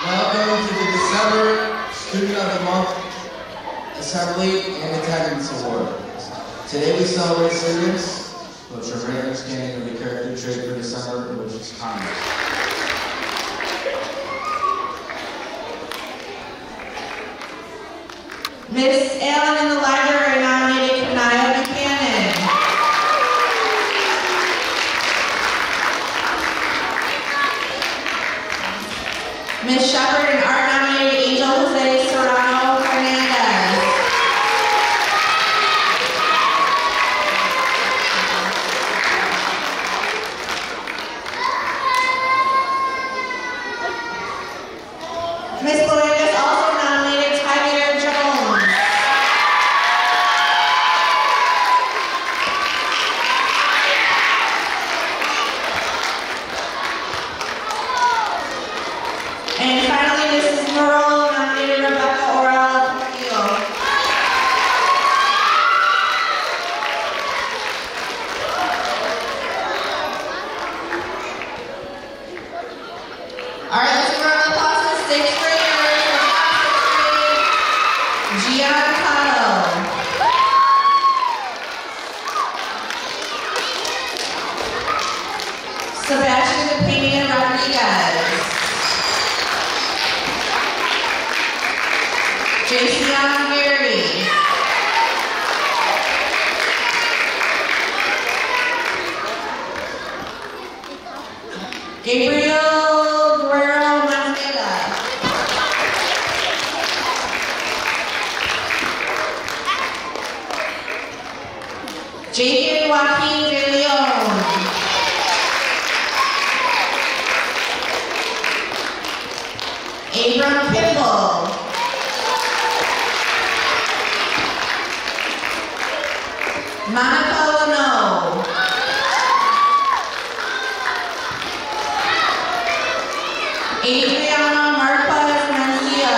Welcome to the December Student of the Month Assembly and Attendance Award. Today we celebrate students who have a great understanding of the character trait for December, which is kindness. Miss Allen in the library nominated Kanaya Buchanan. Miss Shepherd in art nominated Angel Jose Serrano Hernandez. Miss Boyegas also nominated Tyler Jones. And finally, Mrs. Morrow nominated Rebecca Orell Portillo. All right, let's give a round of applause to sixth graders from Gian Cotto. Sebastian Pena Rodriguez. Jason Gary. Gabriel Guerrero Manceda. Jacob Joaquin De Leon. Abram Pimble. Monica Leno. Adriana Marquez Mencia.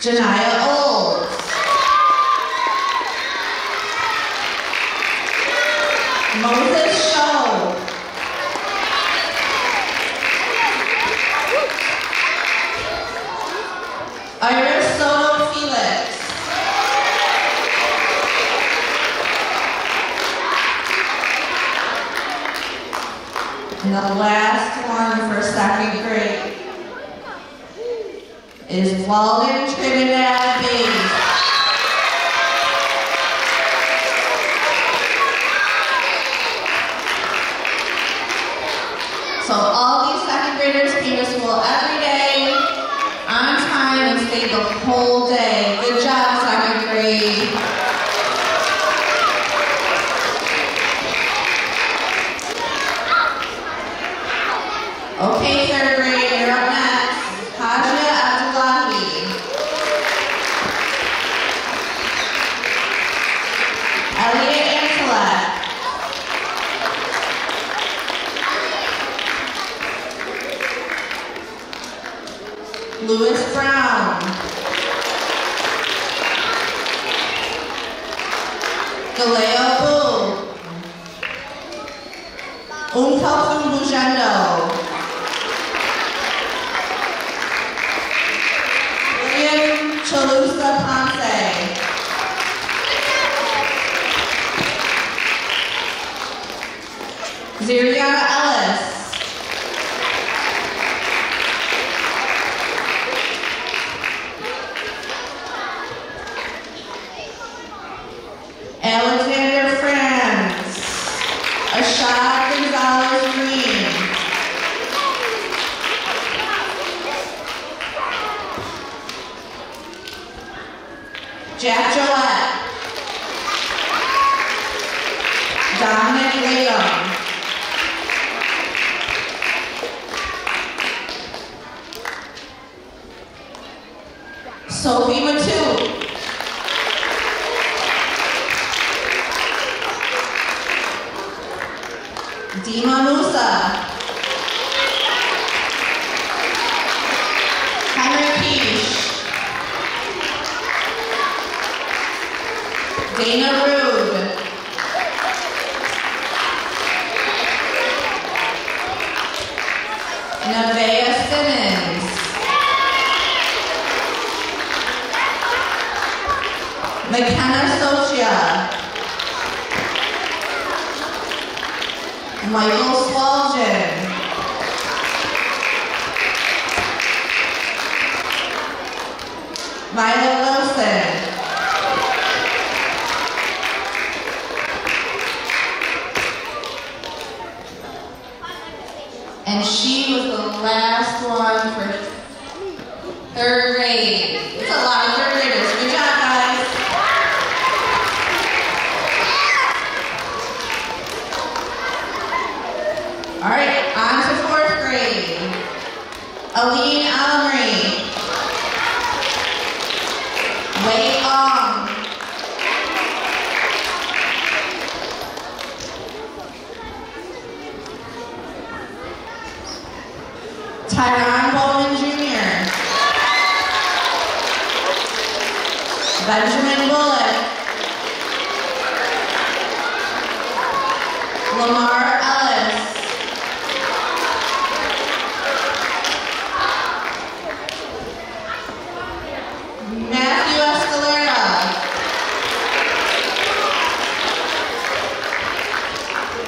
Janaya Olds. Moses Show. Iris Soto Felix. And the last one for second grade is Walden Trinidad Bates. So all these second graders came to school every day, on time, and stayed the whole day. Good job, second grade. Okay, third grade, you're up next. Hajia Abdullahi. Elliot Antolet. Louis Brown. Galeo Boo. Umkalfum Bujendo. William Chalusa Ponce. Ziriana Ellis. Alexander Franz. Ashad Gonzalez Green. Jack Gillette. Dominic Leon. Sophie Matu. Dima Musa. Henry Keish. Dana Rude. Nevaeh Simmons. McKenna Socia. Michael Swalgen. Violet Wilson. And she was the last one for 3rd grade. It's a lot of 3rd graders. Good job, guys. All right, on to 4th grade. Aline Alamery. Wei Ong. Tyron Bowman Jr. Benjamin Bullock. Lamar Ellis. Matthew Escalera.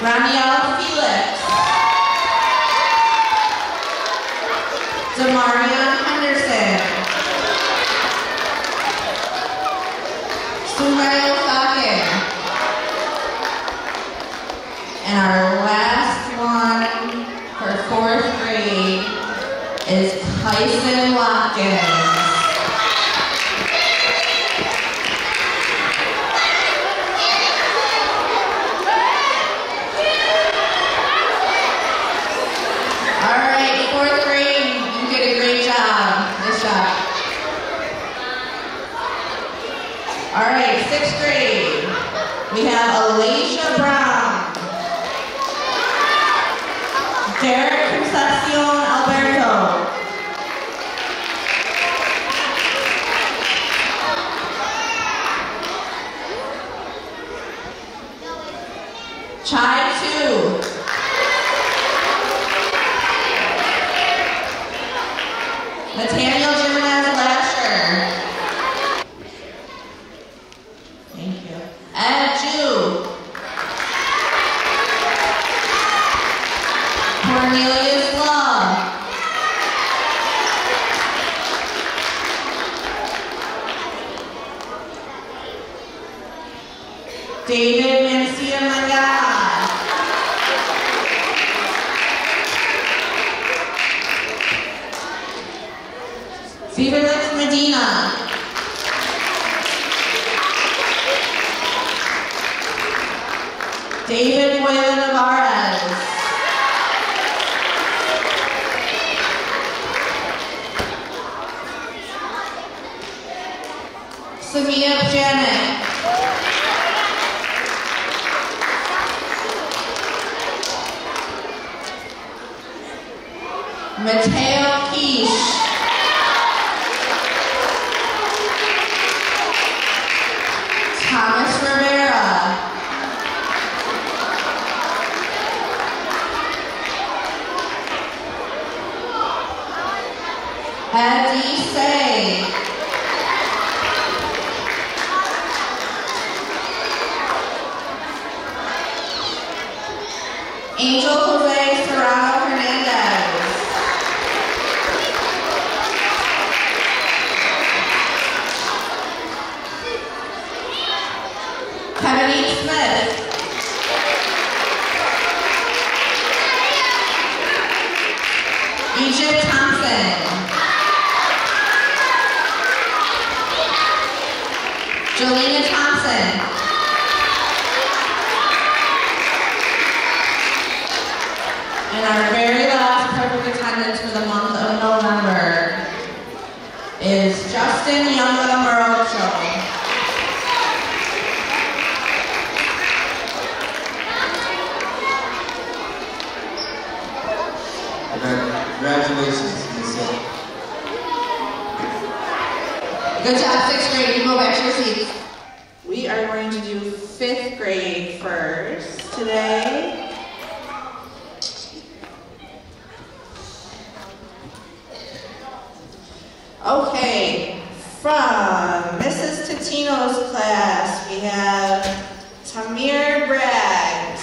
Raniel Felix. Demarion Henderson. Sumail Sakin. And our last one for 4th grade is Tyson Watkins. All right, 4th grade, you did a great job. Nice job. All right, 6th grade, we have Alicia Brown. Derek Concepcion Alberto. Chai Tu. Nathaniel Jimenez Lasher. Thank you. Ed Ju. Cornelius Love. David Mencia Mangala. Felix Medina. David Moyla Navarez. Samia Janet. Mateo Quiche. Thomas Rivera. Eddie Say. Angel Jose Serrano Hernandez. Kevin E. Smith. Egypt Thompson. Jolena Thompson. And our very last perfect attendance for the month of November is Justin Younga Morocho. Congratulations, Miss Hill. Good job, 6th grade. You go back to your seats. We are going to do 5th grade first today. Okay, from Mrs. Totino's class, we have Tamir Braggs.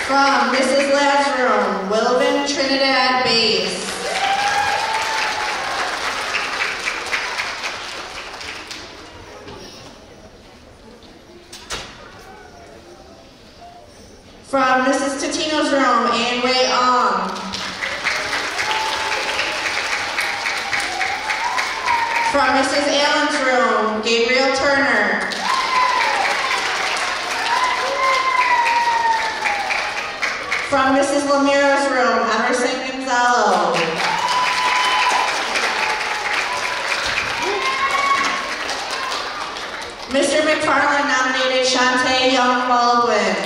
From Mrs. Ladd's room, Wilvin Trinidad Bass. From Mrs. Totino's room, Ann Ray Ong. From Mrs. Allen's room, Gabriel Turner. From Mrs. Lamiro's room, Emerson Gonzalo. Mr. McFarland nominated Shantae Young Baldwin.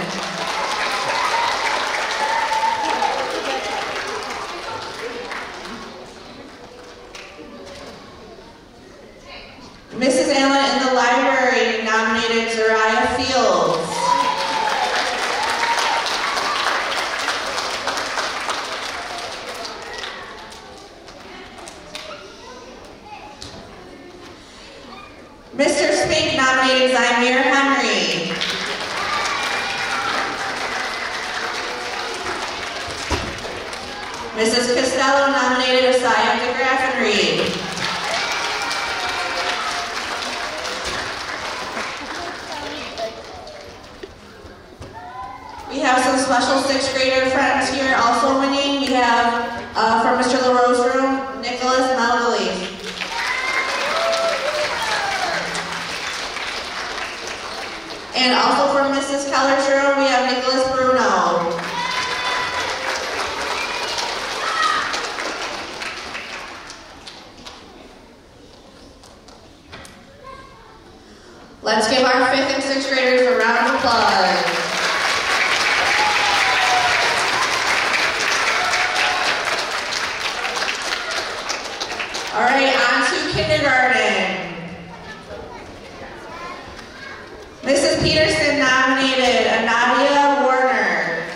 Mrs. Allen in the library nominated Zariah Fields. Mr. Spink nominated Zymir Henry. Mrs. Costello nominated Asaya DeGraffenreid. We have some special 6th grader friends here also winning. We have, from Mr. LaRoe's room, Nicholas Melville. And also from Mrs. Keller's room, we have Nicholas Bruno. Let's give our 5th and 6th graders a round of applause. All right, on to kindergarten. Mrs. Peterson nominated Anadia Warner.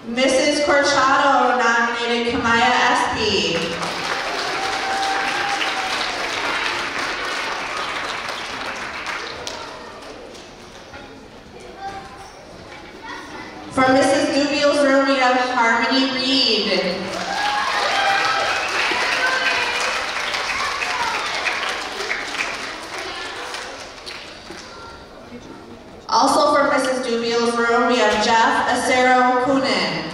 Mrs. Corchado nominated Kamaya Espy. From Mrs. Dubiel's room, we have Harmony Reed. Also from Mrs. Dubiel's room, we have Jeff Acero Kunin.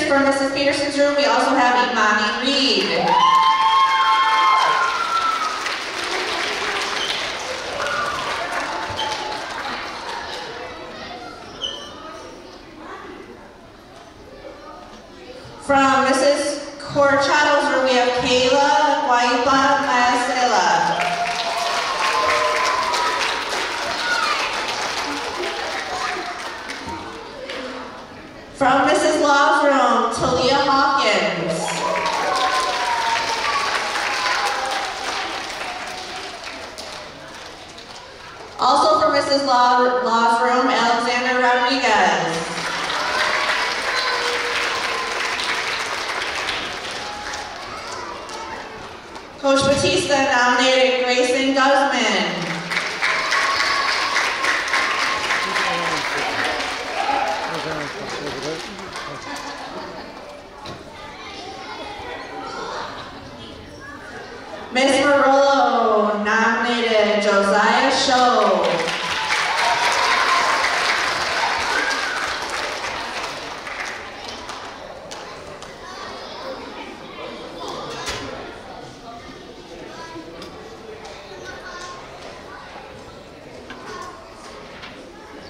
From Mrs. Peterson's room, we also have Imani Reed. From Mrs. Corchado's room, we have Kayla Guaipa Maesela. From Mrs. Law's room, Talia Hawkins. Also from Mrs. Law's room, Alexander Rodriguez. Coach Batista nominated Grayson Guzman. Miss Marolo nominated Josiah Show.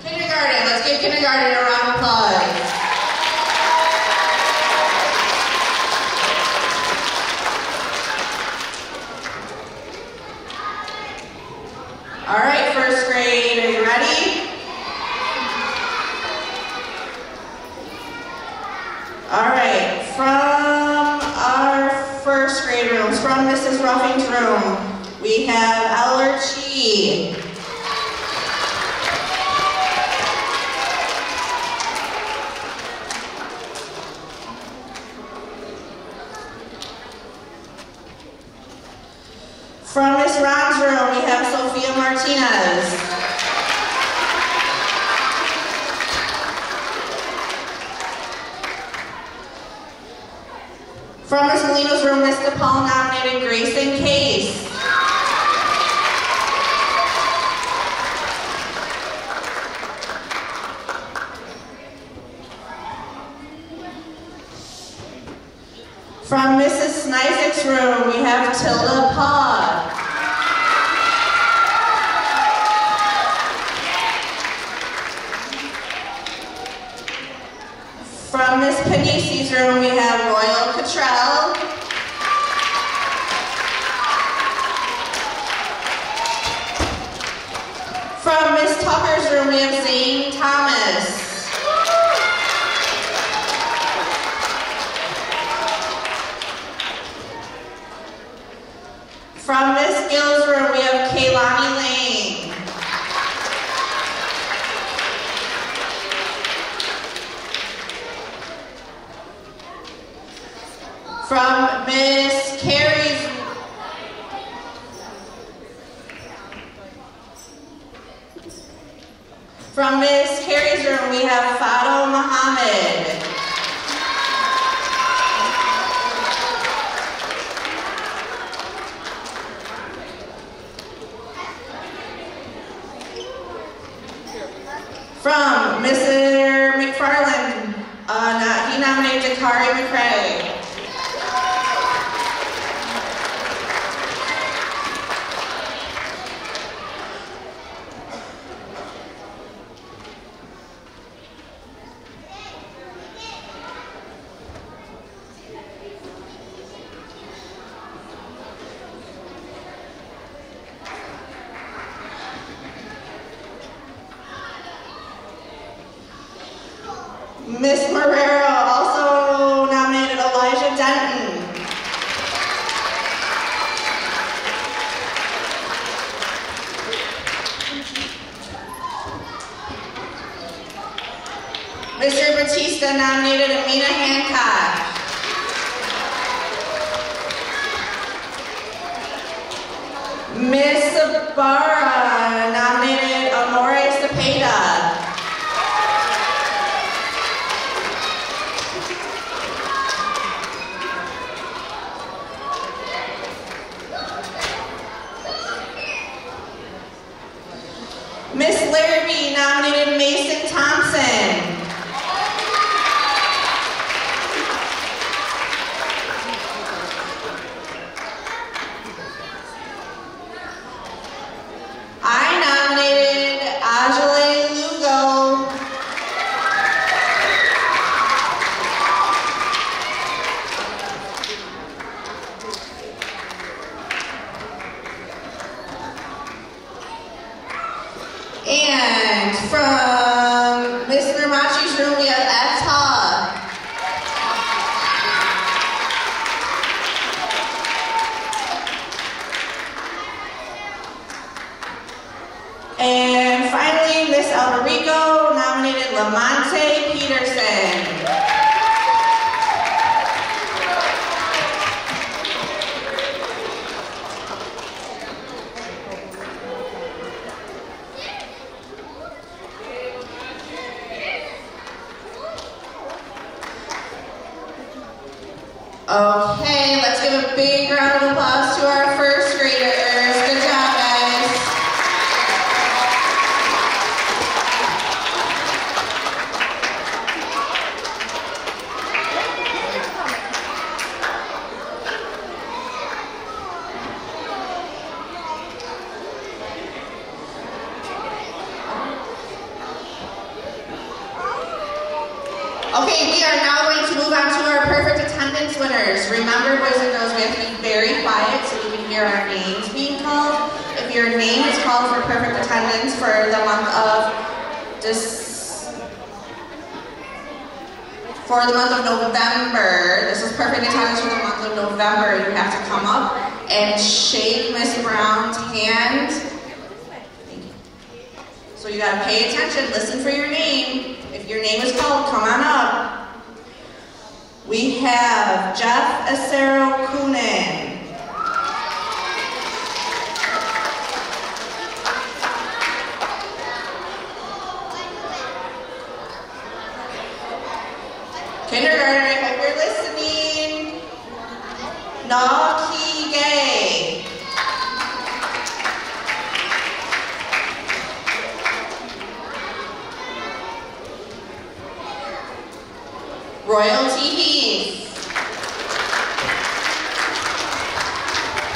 Kindergarten, let's give kindergarten a round of applause. All right, first grade, are you ready? Ruffing's room, we have Eller Chi. From Miss Ron's room, we have Sophia Martinez. From Miss Molino's room, Miss DePaul nominated Grayson Case. From Mrs. Snizek's room, we have Tilda Pod. From Miss Panisi's room, we have Royal Cottrell. From Miss Tucker's room, we have Zane Thomas. From Miss Gill's room, we have Kaylani Lane. From Miss Carey's room, we have Fado Muhammad. From Mr. McFarland, he nominated Jakari McCray. Miss Marrero also nominated Elijah Denton. Mr. Batista nominated Amina Hancock. Miss Sabara nominated Amore Cepeda. Miss Larrabee nominated Mason Thompson. I nominated Ajale Lugo. And from Miss Nurmachi's room, we have Etta. And finally, Miss Alberico nominated Lamonte Peterson. Okay, let's give a big round of applause to our first graders. Good job, guys. Okay, we are now going to move on to our perfect attendance winners. Remember, boys and girls, we have to be very quiet so we can hear our names being called. If your name is called for perfect attendance for the month of November, this is perfect attendance for the month of November, you have to come up and shake Miss Brown's hand. Thank you. So you gotta pay attention, listen for your name. If your name is called, come on up. We have Jeff Acero Kunin. Kindergarten, I hope you're listening. Naughty Gay. Royalty Heath.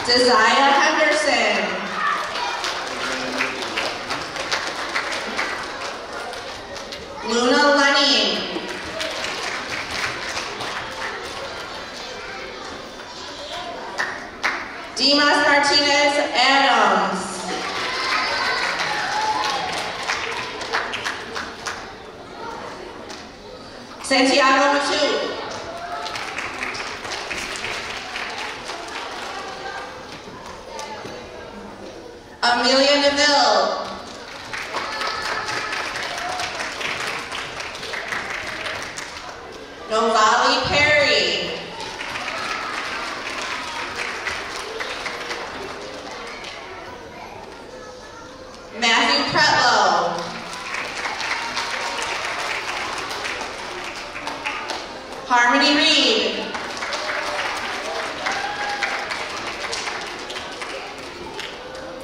Desire Henderson. Luna Lenny. Dimas Martinez Adams. Santiago Matu. Amelia Neville. Novali Perry. Matthew Pretlow. Harmony Reed.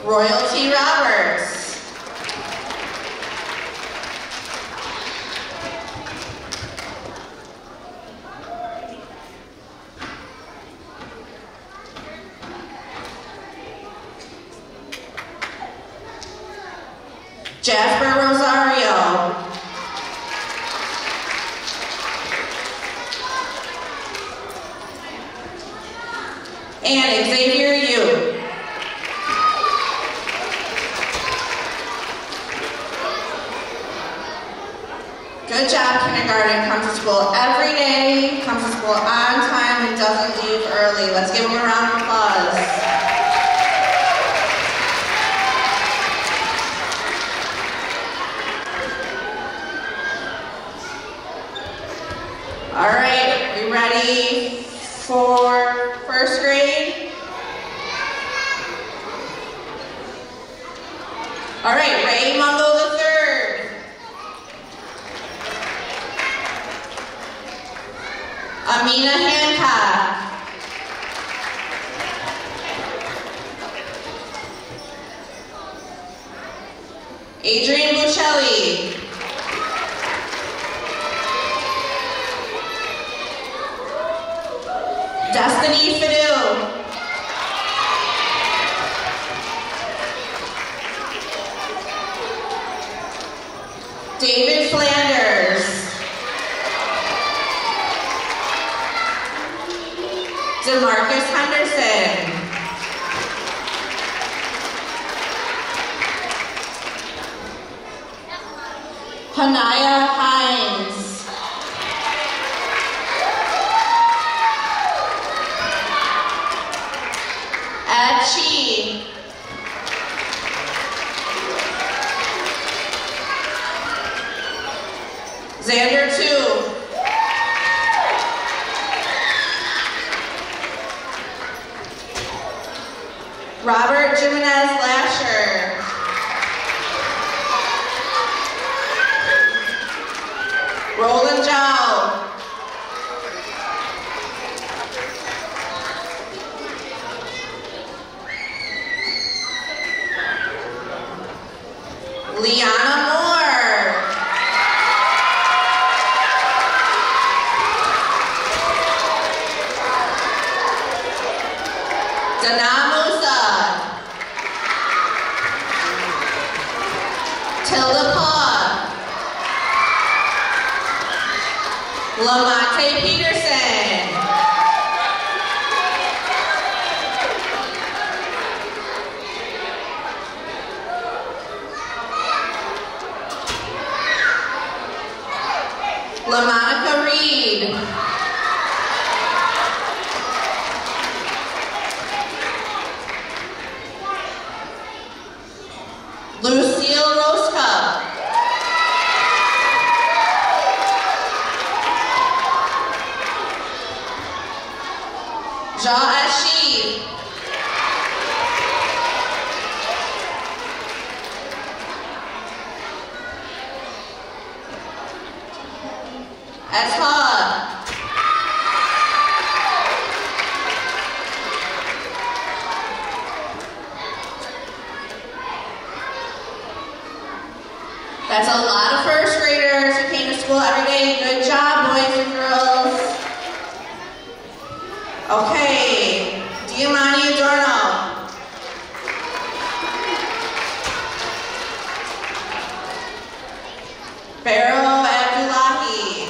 Royalty Roberts. Jasper Rosario. And Xavier Yu. Good job, kindergarten. Comes to school every day, comes to school on time, and doesn't leave early. Let's give them a round of applause. All right, we ready for first grade? All right, Ray Mungo III. Amina Hancock. Adrian Buccelli. Destiny Fidel. David Flanders. DeMarcus Henderson. Hanaya Hines. Ed Chi. Xander 2. Robert Jimenez Lasher. Roland Zhao. Liana Moore. Dana Musa. Tilda Paw. Lamonte Peterson. LaMonica Reed. Lucille Rosca. Ja Ashi. Esha. That's a lot of first graders who came to school every day. Good job, boys and girls. Okay, Diamani Adorno. Pharaoh Abdullahi.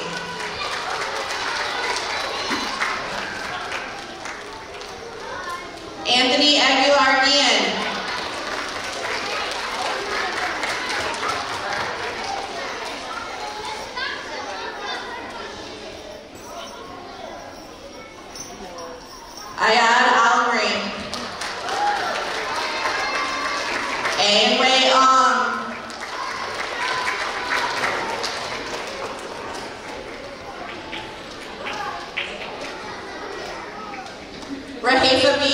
Anthony Aguilar-Guillen. Ayad Almri. Ain Wei Ong. Rahifa B.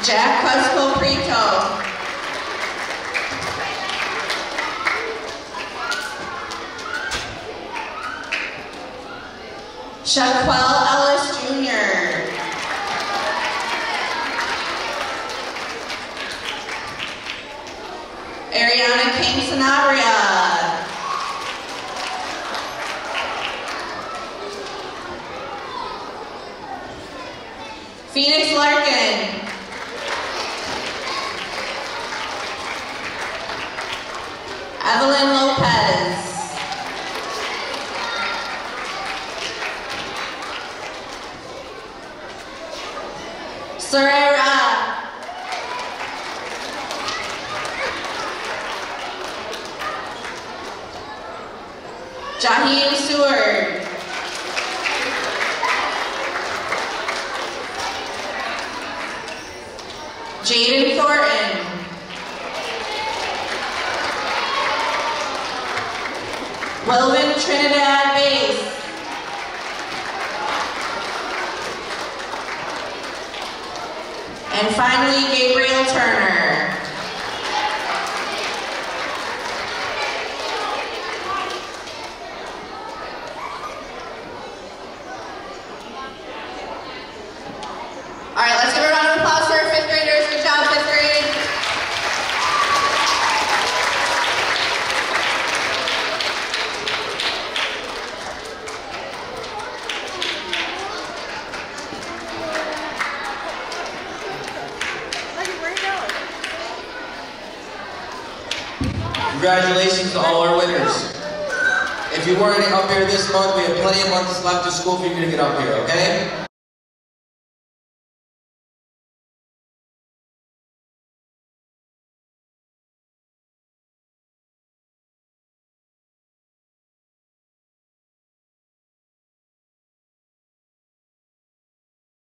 Jack Cusco Prito. Shaquel Ellis Jr. Ariana King Sanabria. Phoenix Larkin. Evelyn Lopez. Serera. Jaheim Seward. Jaden Thornton. Wilvin Trinidad Bass. And finally, Gabriel Turner. All right, let's give a round of applause for our fifth graders. Good job, fifth grade. Congratulations to all our winners. If you weren't up here this month, we have plenty of months left of school for you to get up here, okay?